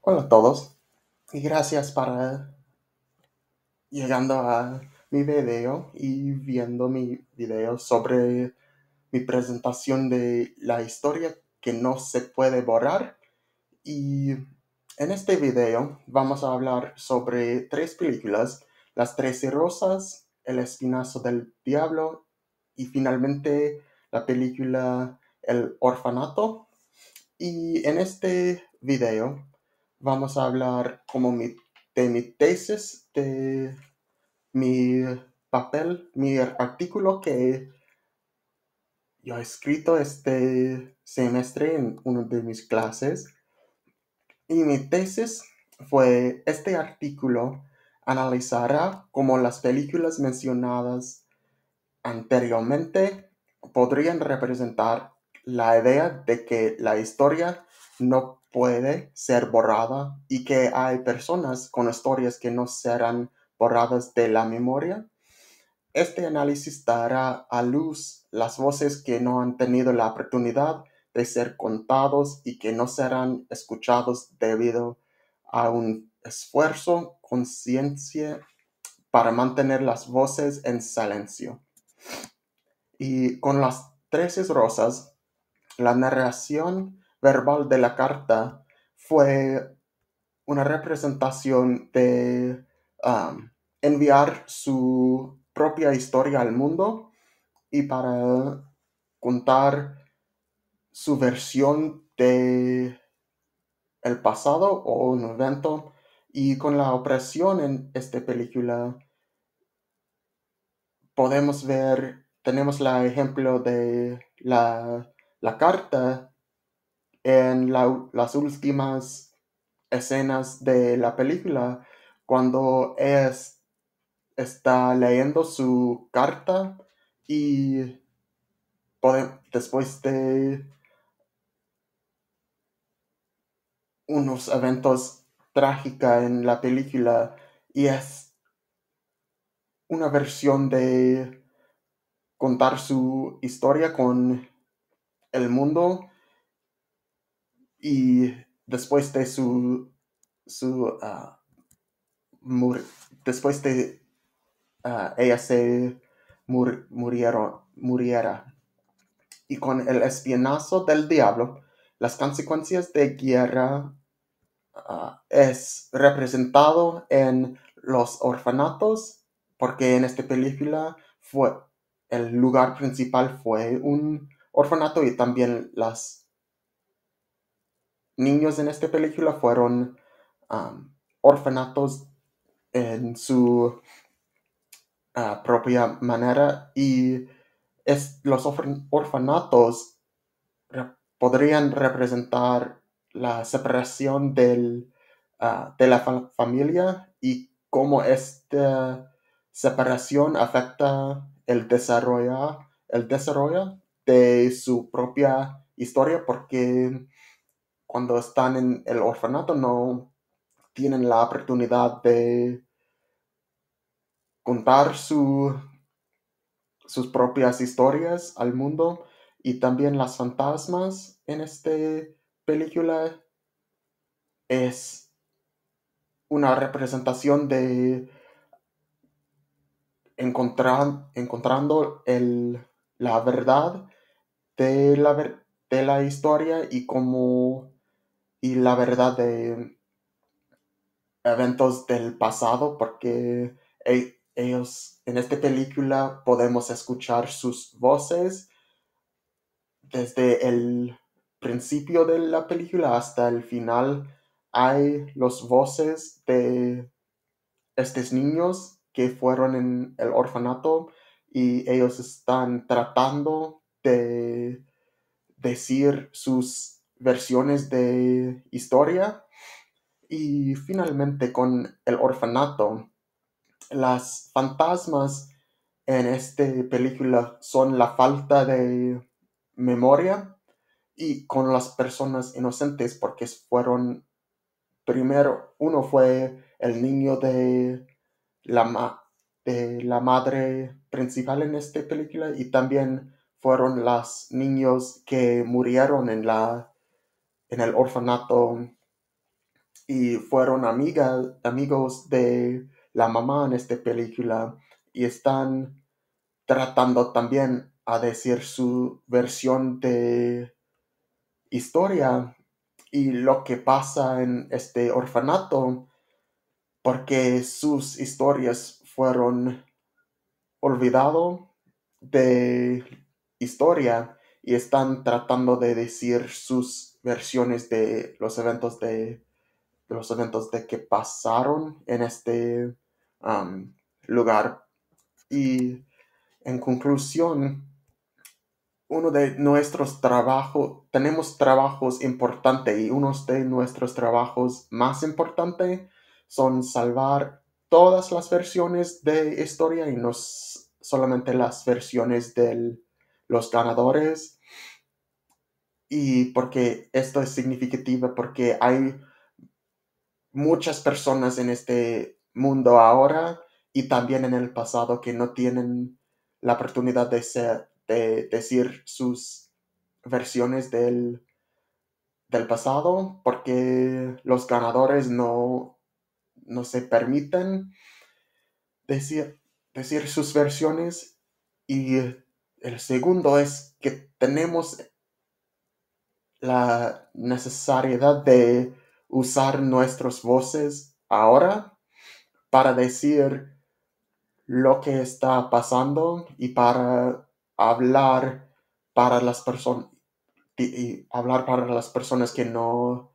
Hola a todos y gracias para llegando a mi video y viendo mi video sobre mi presentación de la historia que no se puede borrar. Y en este video vamos a hablar sobre tres películas: Las Trece Rosas, El Espinazo del Diablo y finalmente la película El Orfanato. Y en este video vamos a hablar de mi tesis, de mi mi artículo que yo he escrito este semestre en una de mis clases. Y mi tesis fue: este artículo analizará cómo las películas mencionadas anteriormente podrían representar la idea de que la historia no puede ser borrada y que hay personas con historias que no serán borradas de la memoria. Este análisis dará a luz las voces que no han tenido la oportunidad de ser contados y que no serán escuchados debido a un esfuerzo consciente para mantener las voces en silencio. Y con Las Trece Rosas, la narración verbal de la carta fue una representación de enviar su propia historia al mundo y para contar su versión de el pasado o un evento. Y con la opresión en esta película podemos ver, tenemos el ejemplo de la carta en las últimas escenas de la película, cuando está leyendo su carta y después de unos eventos trágicos en la película, y es una versión de contar su historia con el mundo. Y después de su mur- después de ella se muriera. Y con el espinazo del diablo, las consecuencias de guerra es representado en los orfanatos, porque en esta película el lugar principal fue un orfanato, y también los niños en esta película fueron orfanatos en su propia manera. Y los orfanatos podrían representar la separación de la familia y cómo esta separación afecta el desarrollo de su propia historia, porque cuando están en el orfanato no tienen la oportunidad de contar sus propias historias al mundo. Y también las fantasmas en esta película es una representación de encontrando la verdad de la historia, y la verdad de eventos del pasado, porque ellos en esta película podemos escuchar sus voces desde el principio de la película hasta el final. Hay los voces de estos niños que fueron en el orfanato, y ellos están tratando de decir sus versiones de historia. Y finalmente con el orfanato, las fantasmas en esta película son la falta de memoria, y con las personas inocentes, porque fueron, primero, uno fue el niño la, ma- de la madre principal en esta película, y también fueron los niños que murieron en el orfanato y fueron amigos de la mamá en esta película y están tratando también a decir su versión de historia y lo que pasa en este orfanato, porque sus historias fueron olvidado de historia y están tratando de decir sus versiones de los eventos de que pasaron en este um, lugar. Y en conclusión, uno de nuestros trabajos, tenemos trabajos importantes y uno de nuestros trabajos más importantes son salvar todas las versiones de historia y no solamente las versiones de los ganadores. Y porque esto es significativo, porque hay muchas personas en este mundo ahora y también en el pasado que no tienen la oportunidad de decir sus versiones del pasado porque los ganadores no se permiten decir, decir sus versiones. Y el segundo es que tenemos la necesidad de usar nuestras voces ahora para decir lo que está pasando y para hablar para las personas y hablar para las personas que no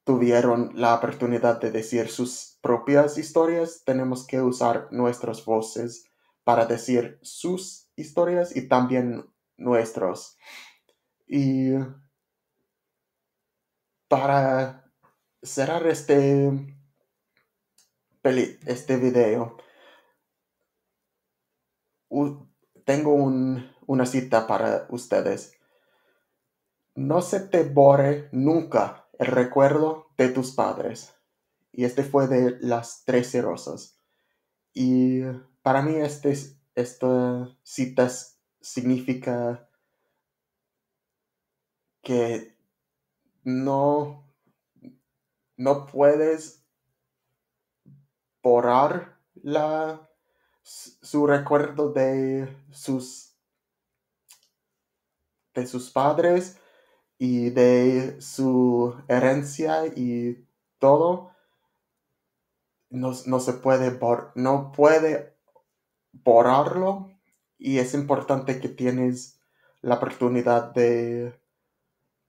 tuvieron la oportunidad de decir sus propias historias. Tenemos que usar nuestras voces para decir sus historias y también nuestros. Y para cerrar este video, tengo una cita para ustedes. No se te borre nunca el recuerdo de tus padres. Y este fue de las 13 rosas. Y para mí esta cita significa que no, no puedes borrar su recuerdo de sus padres y de su herencia y todo. No se puede no puede borrarlo y es importante que tienes la oportunidad de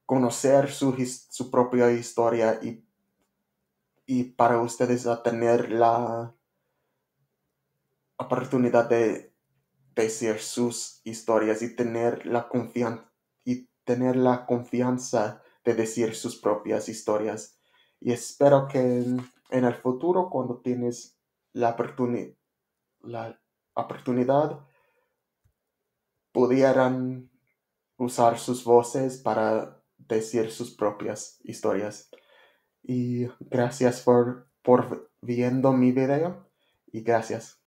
conocer su propia historia y para ustedes a tener la oportunidad de decir sus historias y tener la confianza de decir sus propias historias. Y espero que en el futuro, cuando tienes la oportunidad, pudieran usar sus voces para decir sus propias historias. Y gracias por viendo mi video y gracias.